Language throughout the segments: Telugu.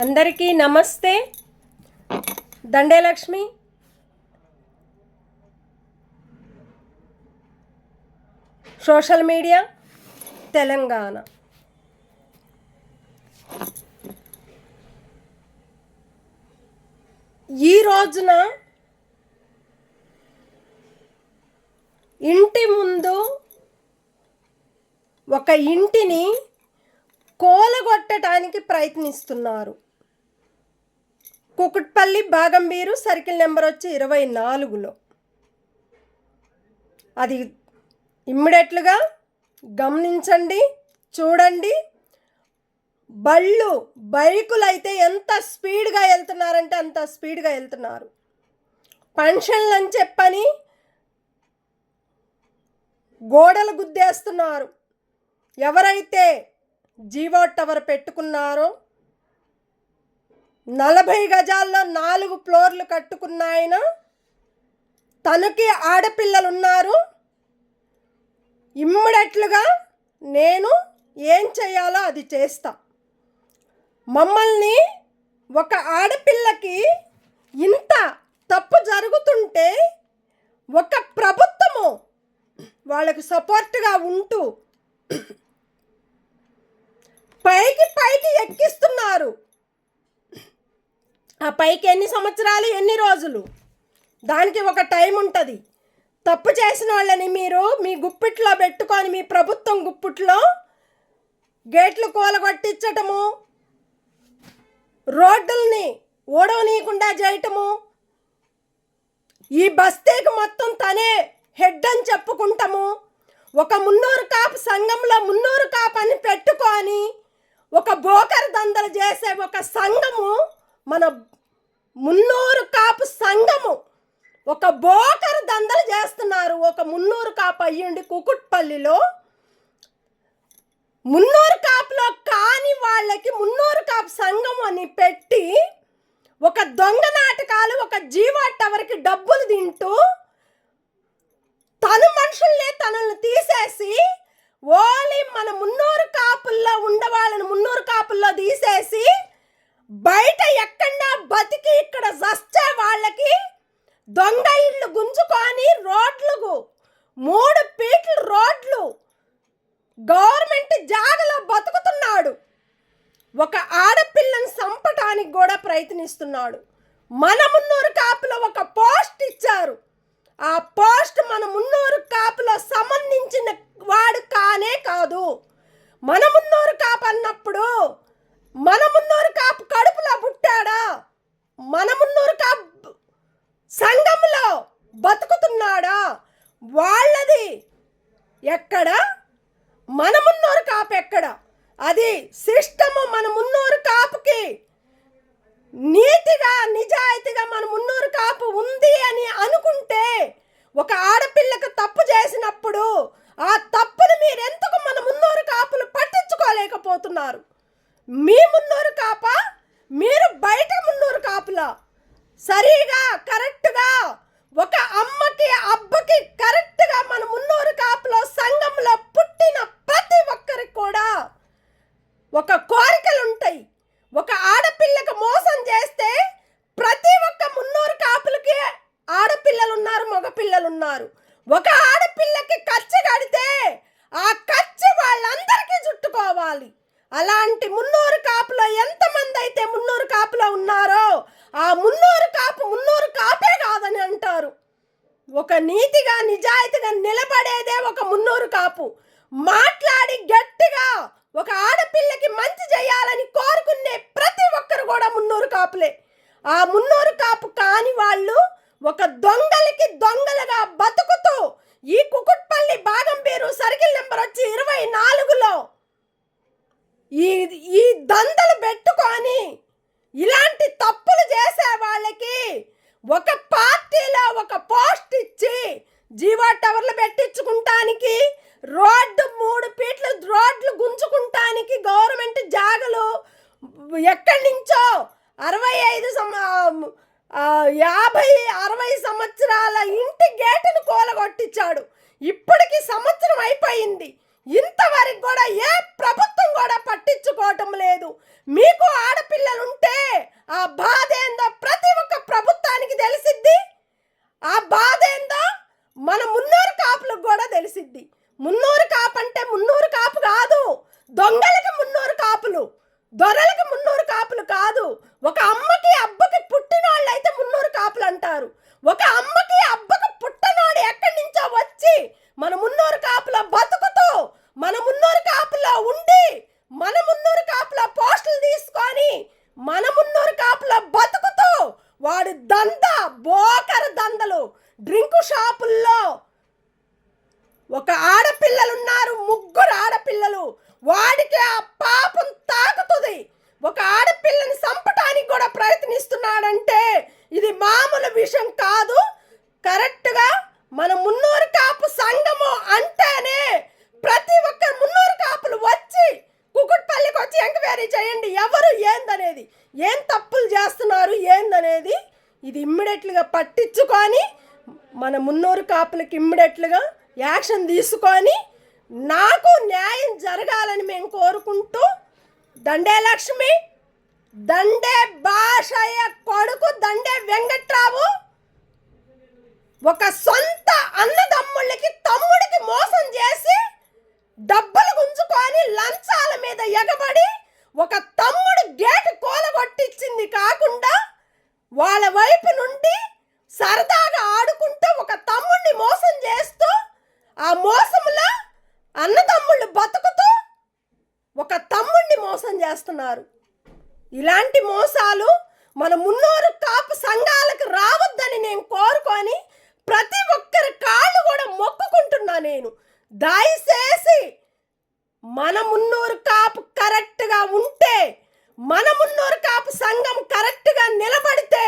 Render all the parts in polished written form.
అందరికీ నమస్తే. దండేలక్ష్మి సోషల్ మీడియా తెలంగాణ. ఈ రోజున ఇంటి ముందు ఒక ఇంటిని కూలగొట్టడానికి ప్రయత్నిస్తున్నారు. కుకుట్పల్లి బాగంబీరు సర్కిల్ నెంబర్ వచ్చి 24లో. అది ఇమ్మీడియట్లుగా గమనించండి, చూడండి. బైకులు అయితే ఎంత స్పీడ్గా వెళ్తున్నారంటే అంత స్పీడ్గా వెళ్తున్నారు. పెన్షన్లు అని చెప్పని గోడలు గుద్దేస్తున్నారు. ఎవరైతే జీవో టవర్ పెట్టుకున్నారో 40 గజాల్లో 4 ఫ్లోర్లు కట్టుకున్న ఆయన, తనకి ఆడపిల్లలు ఉన్నారు. ఇమ్మీడియట్లుగా నేను ఏం చేయాలో అది చేస్తా. మమ్మల్ని ఒక ఆడపిల్లకి ఇంత తప్పు జరుగుతుంటే ఒక ప్రభుత్వము వాళ్ళకు సపోర్ట్గా ఉంటూ పైకి ఎక్కిస్తున్నారు. ఆ పైకి ఎన్ని సంవత్సరాలు, ఎన్ని రోజులు, దానికి ఒక టైం ఉంటుంది. తప్పు చేసిన వాళ్ళని మీరు మీ గుప్పిట్లో పెట్టుకొని, మీ ప్రభుత్వం గుప్పిట్లో గేట్లు కూలగొట్టించటము, రోడ్డుల్ని ఓడవనీయకుండా చేయటము, ఈ బస్తీకి మొత్తం తనే హెడ్ అని చెప్పుకుంటాము. ఒక మున్నూరు కాపు సంఘంలో మున్నూరు కాపు అని పెట్టుకొని ఒక బోకర్ దందలు చేసే ఒక సంఘము, మన మున్నూరు కాపు సంఘము ఒక బోకర్ దందలు చేస్తున్నారు. ఒక మున్నూరు కాపు అయ్యండి కుకుట్పల్లిలో, మున్నూరు కాపులో కాని వాళ్ళకి మున్నూరు కాపు సంఘం అని పెట్టి ఒక దొంగ నాటకాలు, ఒక జీవో టవర్కి డబ్బులు తింటూ తను మనుషుల్ని తనను తీసేసి ఓన్లీ మన మున్నూరు కాపుల్లో ఉండవాళ్ళని మున్నూరు కాపుల్లో తీసేసి బయట ఎక్కడా బతికి ఇక్కడ చచ్చే వాళ్ళకి దొంగ ఇళ్ళు గుంజుకొని రోడ్లకు 3 ఫీట్ల రోడ్లు గవర్నమెంట్ జాగలో బతుకుతున్నాడు. ఒక ఆడపిల్లని చంపటానికి కూడా ప్రయత్నిస్తున్నాడు. మన మున్నూరు కాపులో ఒక పోస్ట్ ఇచ్చారు. ఆ పోస్ట్ మన మున్నూరు కాపులో సంబంధించిన వాడు కానే కాదు. మన మున్నూరు కాపు అన్నప్పుడు మన మున్నూరు కాపు కడుపులో పుట్టాడా? మన మున్నూరు కాపు సంఘంలో బతుకుతున్నాడా? వాళ్ళది ఎక్కడ, మన మున్నూరు కాపు ఎక్కడ? అది సిస్టము మన మున్నూరు కాపుకి నీతిగా నిజాయితీగా మన మున్నూరు కాపు ఉంది అని అనుకుంటే, ఒక ఆడపిల్లకు తప్పు చేసినప్పుడు ఆ తప్పుని మీరెందుకు మన మున్నూరు కాపులు పట్టించుకోలేకపోతున్నారు? మీ మున్నూరు కాప, మీరు బయట మున్నూరు కాపులా సరిగా కరెక్ట్గా ఒక అమ్మకి అబ్బకి కరెక్ట్గా మన మున్నూరు కాపులో సంఘంలో పుట్టిన ప్రతి ఒక్కరికి కూడా ఒక కోరికలు ఉంటాయి. ఒక ఆడపిల్లకు మోసం చేస్తే ప్రతి ఒక్క మున్నూరు కాపులకి ఆడపిల్లలు ఉన్నారు, మగపిల్లలు ఉన్నారు. ఒక ఆడపిల్లకి ఖర్చు కడితే ఆ ఖర్చు వాళ్ళందరికీ చుట్టుకోవాలి. అలాంటి మున్నూరు కాపులో ఎంతమంది అయితే మున్నూరు కాపులో ఉన్నారో ఆ మున్నూరు కాపే కాదని అంటారు. ఒక నీతిగా నిజాయితీగా నిలబడేదే ఒక మున్నూరు కాపు. మాట్లాడి గట్టిగా ఒక ఆడపిల్లకి మంచి చేయాలని కోరుకునే ప్రతి ఒక్కరు కూడా మున్నూరు కాపులే. ఆ మున్నూరు కాపు కాని వాళ్ళు ఒక దొంగలుగా బతుకుతూ ఈ కుకుట్పల్లి బాగంబీరు సర్కిల్ నెంబర్ వచ్చి 24లో ఈ దందలు పెట్టుకొని ఇలాంటి తప్పులు చేసే వాళ్ళకి ఒక పార్టీలో ఒక పోస్ట్ ఇచ్చి జీవో టవర్లు పెట్టించుకుంటానికి, రోడ్డు 3 ఫీట్ల రోడ్లు గుంజుకుంటానికి గవర్నమెంట్ జాగలు ఎక్కడి నుంచో 50-60 సంవత్సరాల ఇంటి గేటును కూలగొట్టించాడు. ఇప్పటికి సంవత్సరం అయిపోయింది. ఇంతవరకు కూడా ఏ ప్రభుత్వం కూడా పట్టించుకోవటం లేదు. మీకు ఆడపిల్లలుంటే బాధ ఏందో ప్రతి ఒక్క ప్రభుత్వానికి తెలిసిద్ది. ఆ బాధ ఏందో మన మున్నూరు కాపులకు కూడా తెలిసిద్ది. మున్నూరు కాపు అంటే మున్నూరు కాపు కాదు, దొంగలకి మున్నూరు కాపులు, దొరలకి మున్నూరు కాపులు కాదు. ఒక అమ్మకి అబ్బకి పుట్టినోళ్ళు అయితే మున్నూరు కాపులు అంటారు. ఒక అమ్మకి అబ్బకి పుట్టినోడు ఎక్కడి నుంచో వచ్చి మన మున్నూరు కాపుల బతుకుతూ, మన మున్నూరు కాపులో ఉండి, మన మున్నూరు కాపుల పోస్టులు తీసుకొని, మన మున్నూరు కాపుల బతుకుతూ వాడు బోకర దందలు డ్రింకు షాపుల్లో ఒక ఆడపిల్లలున్నారు, 3 ఆడపిల్లలు. వాడికి ఆ పాపం తాకుతుంది. ఒక ఆడపిల్లని చంపటానికి కూడా ప్రయత్నిస్తున్నాడంటే ఇది మామూలు విషయం కాదు. కరెక్ట్గా మన మున్నూరు కాపు సంఘము అంటేనే ప్రతి ఒక్క మున్నూరు కాపులు వచ్చి కుకుట్పల్లికి వచ్చి ఎంక్వైరీ చేయండి, ఎవరు ఏందనేది, ఏం తప్పులు చేస్తున్నారు ఏందనేది. ఇది ఇమ్మీడియట్లుగా పట్టించుకొని మన మున్నూరు కాపులకి ఇమ్మీడియట్లుగా యాక్షన్ తీసుకొని నాకు న్యాయం జరగాలని మేము కోరుకుంటూ, దండే లక్ష్మి, దండే భాషయ్య కొడుకు దండే వెంకట్రావు ఒక సొంత అన్నదమ్ముళ్ళకి తమ్ముడికి మోసం చేసి డబ్బులు గుంజుకొని లంచాల మీద ఎగబడి ఒక తమ్ముడు గేటు కూలగొట్టించింది కాకుండా వాళ్ళ వైపు నుండి సరదాగా ఆడుకుంటూ ఒక తమ్ముడిని మోసం చేస్తూ ఆ మోసంలో అన్నదమ్ముళ్ళు బతుకుతూ ఒక తమ్ముడిని మోసం చేస్తున్నారు. ఇలాంటి మోసాలు మన మున్నూరు కాపు సంఘాలకు రావద్దని నేను కోరుకొని ప్రతి ఒక్కరి కాళ్ళు కూడా మొక్కుకుంటున్నా. నేను దయచేసి మన మున్నూరు కాపు కరెక్ట్గా ఉంటే, మన మున్నూరు కాపు సంఘం కరెక్ట్గా నిలబడితే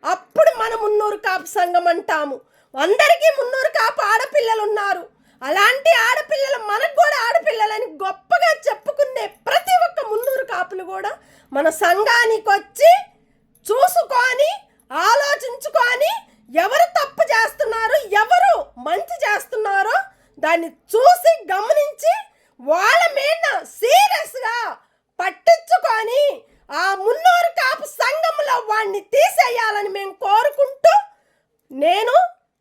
అప్పుడు మన మున్నూరు కాపు సంఘం అంటాము. అందరికీ మున్నూరు కాపు ఆడపిల్లలు ఉన్నారు. అలాంటి ఆడపిల్లలు మనకు కూడా ఆడపిల్లలని గొప్పగా చెప్పుకునే ప్రతి ఒక్క మున్నూరు కాపులు కూడా మన సంఘానికి వచ్చి చూసుకొని ఆలోచించుకొని ఎవరు తప్పు చేస్తున్నారు, ఎవరు మంచి చేస్తున్నారో దాన్ని చూసి గమనించి వాళ్ళ మీద సీరియస్గా పట్టించుకొని ఆ మున్నూరు కాపు సంఘంలో వాడిని తీసేయాలని మేము కోరుకుంటూ నేను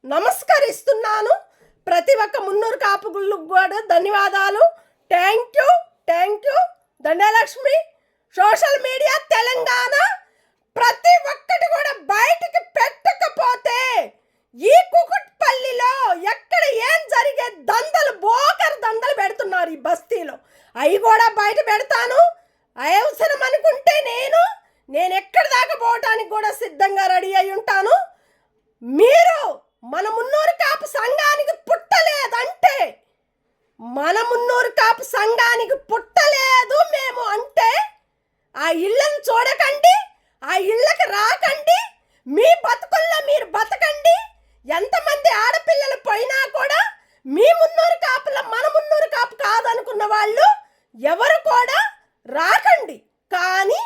నమస్కరిస్తున్నాను. ప్రతి ఒక్క మున్నూరు కాపులకు కూడా ధన్యవాదాలు. Thank you. దండలక్ష్మి సోషల్ మీడియా తెలంగాణ ప్రతి ఒక్కటి కూడా బయటికి పెట్టకపోతే ఈ కుకుట్పల్లిలో ఎక్కడ ఏం జరిగే బోకర్ దందలు పెడుతున్నారు ఈ బస్తీలో, అవి కూడా బయట పెడతాను. అవసరం అనుకుంటే నేను ఎక్కడి దాకా పోవటానికి కూడా సిద్ధంగా రెడీ అయి ఉంటాను. మీరు మన మున్నూరు కాపు సంఘానికి పుట్టలేదంటే, మన మున్నూరు కాపు సంఘానికి పుట్టలేదు మేము అంటే ఆ ఇళ్ళను చూడకండి, ఆ ఇళ్ళకి రాకండి, మీ బతుకుల్లో మీరు బతకండి. ఎంతమంది ఆడపిల్లలు పోయినా కూడా మీ మున్నూరు కాపులో మన మున్నూరు కాపు కాదనుకున్న వాళ్ళు ఎవరు కూడా రాకండి. కానీ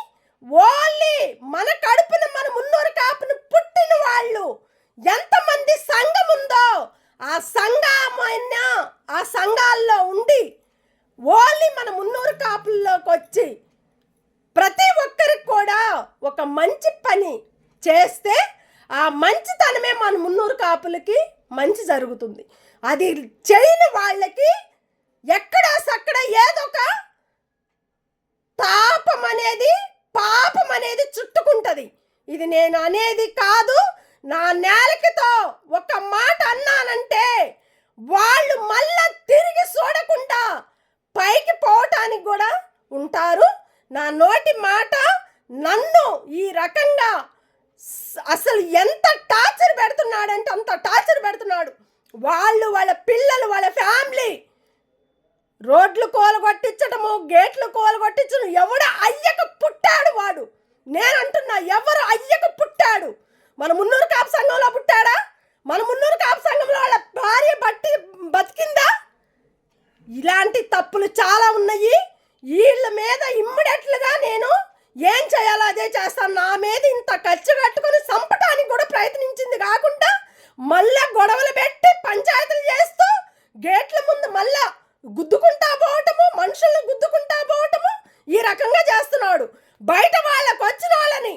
ఓన్లీ మన కడుపున మన మున్నూరు కాపును పుట్టిన వాళ్ళు ఎంతమంది సంఘం ఉందో ఆ సంఘాల్లో ఉండి ఓన్లీ మన మున్నూరు కాపుల్లోకి వచ్చి ప్రతి ఒక్కరికి కూడా ఒక మంచి పని చేస్తే ఆ మంచితనమే మన మున్నూరు కాపులకి మంచి జరుగుతుంది. అది చేయని వాళ్ళకి ఎక్కడా సక్కడ ఏదొక పాపం అనేది చుట్టుకుంటుంది. ఇది నేను అనేది కాదు. నా నేలకితో ఒక మాట అన్నానంటే వాళ్ళు మళ్ళా తిరిగి చూడకుండా పైకి పోవటానికి కూడా ఉంటారు. నా నోటి మాట నన్ను ఈ రకంగా అసలు ఎంత టార్చర్ పెడుతున్నాడంటే అంత టార్చర్ పెడుతున్నాడు. వాళ్ళ పిల్లలు, వాళ్ళ ఫ్యామిలీ రోడ్లు కోలగొట్టించటము, గేట్లు కోలగొట్టించడం. ఎవడు అయ్యకు పుట్టాడు వాడు? నేను అంటున్నా, ఎవరు అయ్యకు పుట్టాడు? మన మున్నూరు కాపు సంఘంలో పుట్టాడా? మన మున్నూరు కాపు సంఘంలో వాళ్ళ భార్య బతికిందా? ఇలాంటి తప్పులు చాలా ఉన్నాయి. వీళ్ళ మీద ఇమ్మీడియట్లుగా నేను ఏం చేయాలో అదే చేస్తాను. నా మీద ఇంత ఖర్చు కట్టుకొని చంపటానికి కూడా ప్రయత్నించింది కాకుండా మళ్ళా గొడవలు పెట్టి పంచాయతీలు చేస్తూ గేట్ల ముందు మళ్ళా గుద్దుకుంటా పోవటము, మనుషులను గుద్దుకుంటా పోవటము, ఈ రకంగా చేస్తున్నాడు. బయట వాళ్ళకు వచ్చిన వాళ్ళని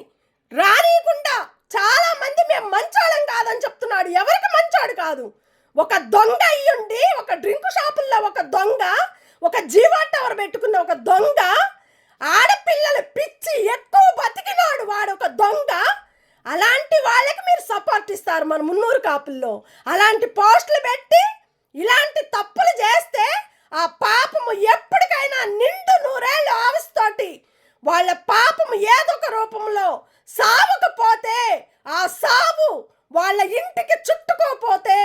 రానియకుండా చాలా మంది మేము మంచోళ్ళం కాదని చెప్తున్నాడు. ఎవరికి మంచోడు కాదు? ఒక దొంగ అయ్యుండి, ఒక డ్రింక్ షాపుల్లో ఒక దొంగ, ఒక జీవో టవర్ పెట్టుకున్న ఒక దొంగ, ఆడపిల్లలు పిచ్చి ఎక్కువ బతికినాడు వాడు ఒక దొంగ. అలాంటి వాళ్ళకి మీరు సపోర్ట్ ఇస్తారు మన మున్నూరు కాపుల్లో. అలాంటి పోస్టులు పెట్టి ఇలాంటి తప్పులు చేస్తే ఆ పాపము ఎప్పటికైనా నిండు నూరేళ్ళు ఆవస్తోటి వాళ్ళ పాపము ఏదో ఒక రూపంలో సావకపోతే, ఆ సావు వాళ్ళ ఇంటికి చుట్టుకోపోతే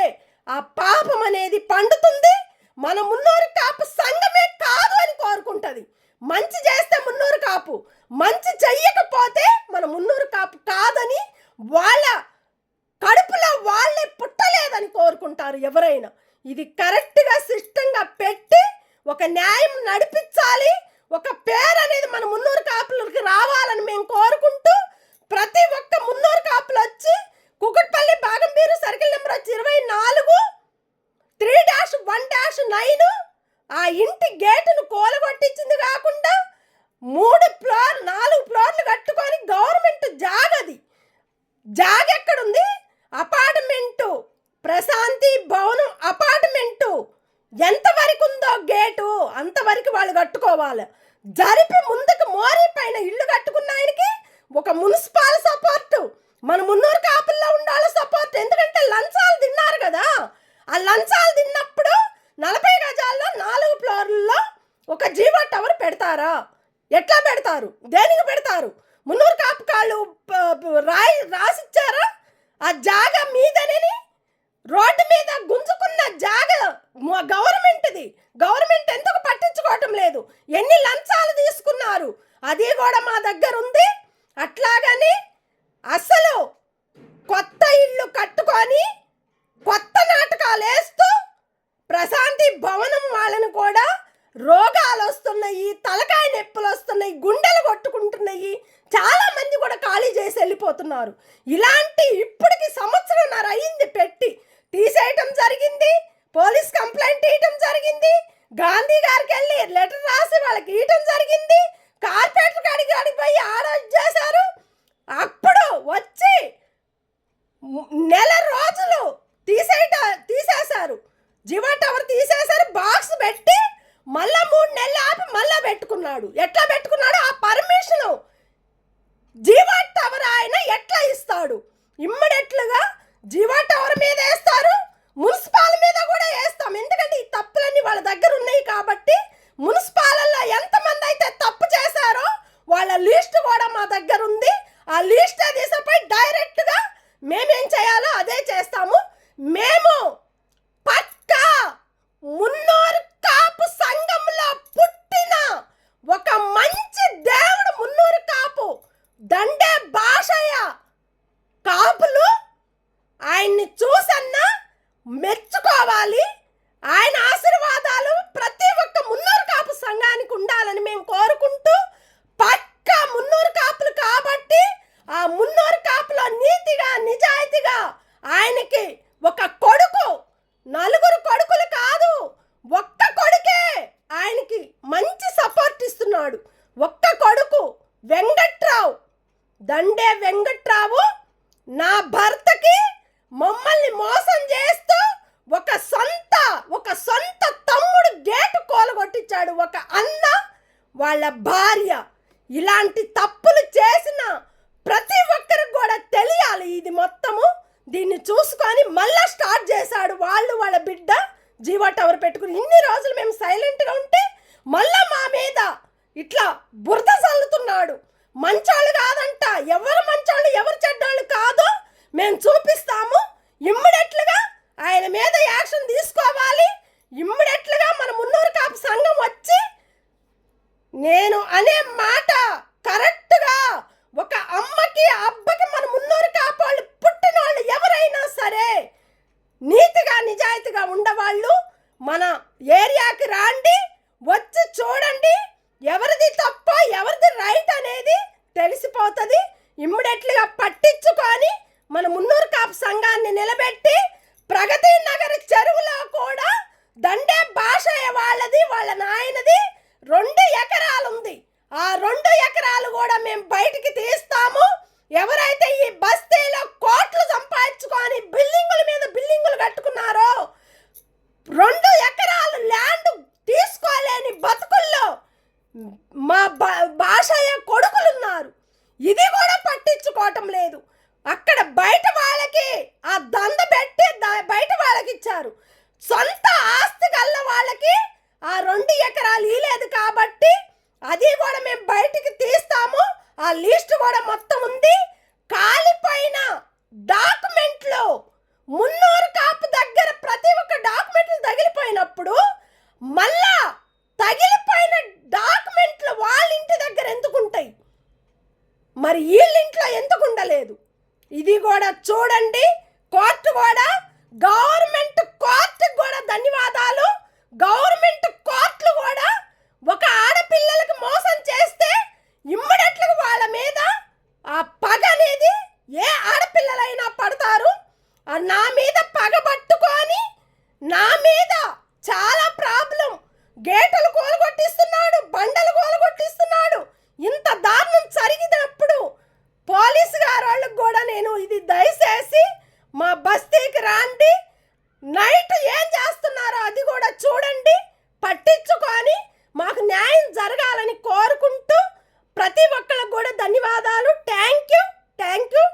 ఆ పాపం అనేది పండుతుంది. మన మున్నూరు కాపు సంఘమే కాదు అని కోరుకుంటుంది. మంచి చేస్తే మున్నూరు కాపు, మంచి చెయ్యకపోతే మన మున్నూరు కాపు కాదని, వాళ్ళ కడుపులో వాళ్ళే పుట్టలేదని కోరుకుంటారు ఎవరైనా. ఇది కరెక్ట్గా సిస్టంగా పెట్టి ఒక న్యాయం నడిపించాలి. ఒక పేరు అనేది మన మున్నూరు కాపులకి రావాలని మేము కోరుకుంటూ, ప్రతి ఒక్క మున్నూరు కాపులు వచ్చి కుకుట్పల్లి బాగంబీరు సర్కిల్ నెంబర్ వచ్చి 24 3-1-9 ఆ ఇంటి గేటును కోలగొట్టించింది కాకుండా 4 ఫ్లోర్లు కట్టుకొని గవర్నమెంట్ జాగది. జాగ ఎక్కడుంది? అపార్ట్మెంటు, ప్రశాంతి భవనం అపార్ట్మెంటు. ఎంతవరకు ఉందో గేటు అంతవరకు వాళ్ళు కట్టుకోవాలి. జరిపి ముందుకు మోరీ పైన ఇల్లు కట్టుకున్న ఆయనకి ఒక మున్సిపల్ సపోర్టు, మన మున్నూరు కాపుల్లో ఉండాలి సపోర్ట్. ఎందుకంటే లంచాలు తిన్నారు కదా. ఆ లంచాలు తిన్నప్పుడు 40 గజాల్లో 4 ఫ్లోర్లలో ఒక జీవో టవర్ పెడతారా? ఎట్లా పెడతారు? దేనికి పెడతారు? మున్నూరు కాపు కాళ్ళు రాసిచ్చారా? ఆ జాగ మీదనే రోడ్డు మీద గుంజుకున్న జాగ గవర్నమెంట్ది. గవర్నమెంట్ ఎందుకు పట్టించుకోవటం లేదు? ఎన్ని లంచాలు తీసుకున్నారు అది కూడా మా దగ్గర ఉంది. అట్లాగని అసలు కొత్త ఇల్లు కట్టుకొని కొత్త నాటకాలు వేస్తూ ప్రశాంతి భవనం వాళ్ళని కూడా రోగాలు వస్తున్నాయి, తలకాయ నొప్పులు వస్తున్నాయి, గుండెలు కొట్టుకుంటున్నాయి. చాలా మంది కూడా ఖాళీ చేసి వెళ్ళిపోతున్నారు. ఇలాంటి ఇప్పటికి 1.5 సంవత్సరం అయింది పెట్టి తీసేయటం జరిగింది. పోలీస్ కంప్లైంట్ ఇవ్వటం జరిగింది. గాంధీ గారికి వెళ్ళి లెటర్ రాసి వాళ్ళకి ఇవ్వటం జరిగింది. కార్పొరేటర్ కాడికి పోయి ఆర్డర్ చేశారు. అప్పుడు వచ్చి నెల రోజులు తీసేశారు. జీవో టవర్ తీసేశారు. బాక్స్ పెట్టి మళ్ళా 3 నెలలు ఆపి మళ్ళా పెట్టుకున్నాడు. ఎట్లా పెట్టుకున్నాడు? ఆ పర్మిషను జీవో టవర్ ఆయన ఎట్లా ఇస్తాడు? ఇమ్మీడియట్లుగా జీవో టవర్ మీద వేస్తారు, మున్సిపాల్ మీద కూడా వేస్తాం. ఎందుకంటే ఈ తప్పులన్నీ వాళ్ళ దగ్గర ఉన్నాయి కాబట్టి మున్సిపాలలో ఎంతమంది అయితే తప్పు చేశారో వాళ్ళ లిస్ట్ కూడా మా దగ్గర ఉంది. ఆ లిస్ట్ తీసిపోయి డైరెక్ట్గా మేమేం చేయాలో అదే చేస్తాము. మేము పక్కా మున్నూరు కాపు సంఘంలో పుట్టిన ఒక మంచి దేవుడు మున్నూరు కాపు దండే భాషయ్య కాపులు ఆయన్ని చూసన్నా మెచ్చుకోవాలి. ఆయన ఆశీర్వాదాలు ప్రతి ఒక్క మున్నూరు కాపు సంఘానికి ఉండాలని మేము కోరుకుంటూ, పక్కా మున్నూరు కాపులు కాబట్టి ఆ మున్నూరు కాపులో నీతిగా నిజాయితీగా ఆయనకి ఒక కొడుకు, 4 కొడుకులు కాదు, ఒక్క కొడుకే ఆయనకి మంచి సపోర్ట్ ఇస్తున్నాడు. ఒక్క కొడుకు వెంకట్రావు, దండే వెంకట్రావు నా భర్తకి మమ్మల్ని మోసం చేస్తూ ఒక సొంత తమ్ముడు గేటు కోలగొట్టించాడు. ఒక అన్న వాళ్ళ భార్య. ఇలాంటి తప్పులు చేసిన ప్రతి ఒక్కరికి కూడా తెలియాలి ఇది మొత్తము. దీన్ని చూసుకొని మళ్ళా స్టార్ట్ చేశాడు వాళ్ళ బిడ్డ జీవో టవర్ పెట్టుకుని. ఇన్ని రోజులు మేము సైలెంట్గా ఉంటే మళ్ళా మా మీద ఇట్లా బురద చల్లుతున్నాడు. మంచోళ్ళు కాదంట, ఎవరు మంచోళ్ళు ఎవరు చెడ్డోళ్ళు కాదో మేము చూపిస్తాము. ఇమ్మీడియట్లుగా ఆయన మీద యాక్షన్ తీసుకోవాలి. ఇమ్మీడియట్లుగా మన మున్నూరు కాపు సంఘం వచ్చి నేను అనే మాట కరెక్ట్గా ఒక అమ్మకి అబ్బకి మన మున్నూరు కాపు వాళ్ళు పుట్టిన వాళ్ళు ఎవరైనా సరే నీతిగా నిజాయితీగా ఉండవాళ్ళు మన ఏరియాకి రాండి, వచ్చి చూడండి. ఎవరిది తప్ప ఎవరిది రైట్ అనేది తెలిసిపోతుంది. ఇమ్మీడియట్లుగా పట్టించుకొని మన మున్నూరు కాపు సంఘాన్ని నిలబెట్టి ప్రగతి నగర్ చెరువులో కూడా దండే భాషయ్య వాళ్ళది వాళ్ళ నాయనది 2 ఎకరాలు ఉంది. ఆ 2 ఎకరాలు కూడా మేము బయటికి తీస్తాము. ఎవరు ఇది కూడా పట్టించుకోవటం లేదు. అక్కడ బయట వాళ్ళకి ఆ దంద పెట్టి బయట వాళ్ళకి ఇచ్చారు. సొంత ఆస్తి గల్ల వాళ్ళకి ఆ 2 ఎకరాలు ఇలేదు కాబట్టి అది కూడా మేము బయటికి తీస్తాము. ఆ లిస్ట్ కూడా మొత్తం ఉంది. కాలిపోయిన డాక్యుమెంట్లు మున్నూరు కాపు దగ్గర ప్రతి ఒక్క డాక్యుమెంట్లు తగిలిపోయినప్పుడు మళ్ళా తగిలిపోయిన డాక్యుమెంట్లు వాళ్ళ ఇంటి దగ్గర ఎందుకుంటాయి, మరి వీళ్ళింట్లో ఎందుకు ఉండలేదు? ఇది కూడా చూడండి. కోర్టు కూడా, గవర్నమెంట్ కోర్టుకు కూడా ధన్యవాదాలు. గవర్నమెంట్ కోర్టులు కూడా ఒక ఆడపిల్లలకు మోసం చేస్తే ఇమ్మీడియట్గా వాళ్ళ మీద ఆ పగ అనేది ఏ ఆడపిల్లలైనా పడతారు. నా మీద పగ పట్టుకొని నా మీద చాలా ప్రాబ్లం, గేటులు కూలగొట్టిస్తున్నాడు, బండలు కూలగొట్టిస్తున్నాడు. ఇంత దారుణం జరిగినప్పుడు పోలీసు గారు వాళ్ళకి కూడా నేను ఇది దయచేసి మా బస్తీకి రాండి, నైట్ ఏం చేస్తున్నారో అది కూడా చూడండి, పట్టించుకొని మాకు న్యాయం జరగాలని కోరుకుంటూ ప్రతి ఒక్కరికి కూడా ధన్యవాదాలు. Thank you.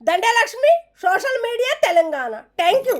Dande Lakshmi, social media Telangana. Thank you.